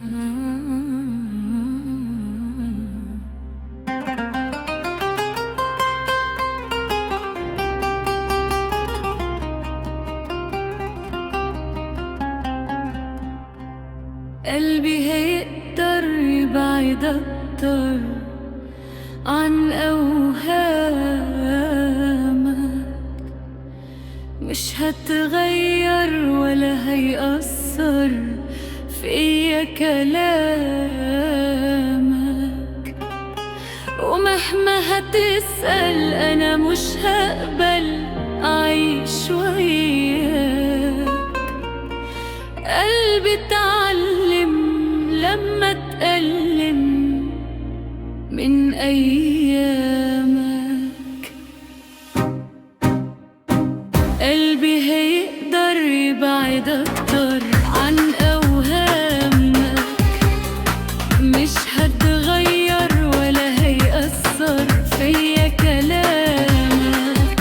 قلبي هيقدر يبعد أكتر عن أوهامك، مش هتغير ولا هيأثر فيا كلامك. ومهما هتسأل أنا مش هقبل أعيش وياك. قلبي اتعلم لما اتألم من أيامك. قلبي هيقدر يبعد أكتر عن أوهامك، مش هتغير ولا هيأثر فيا كلامك.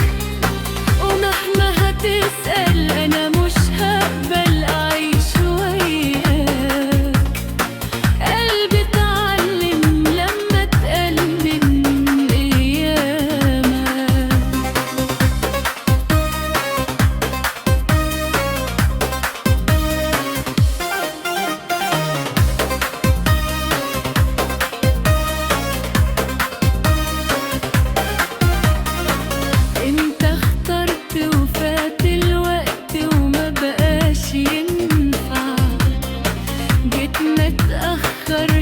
ومهما هتسأل أنا مش هقبل أعيش وياك. قلبي اتعلم لما اتألم من أيامك. انت اخترت وفات الوقت وما بقاش ينفع. جيت متأخر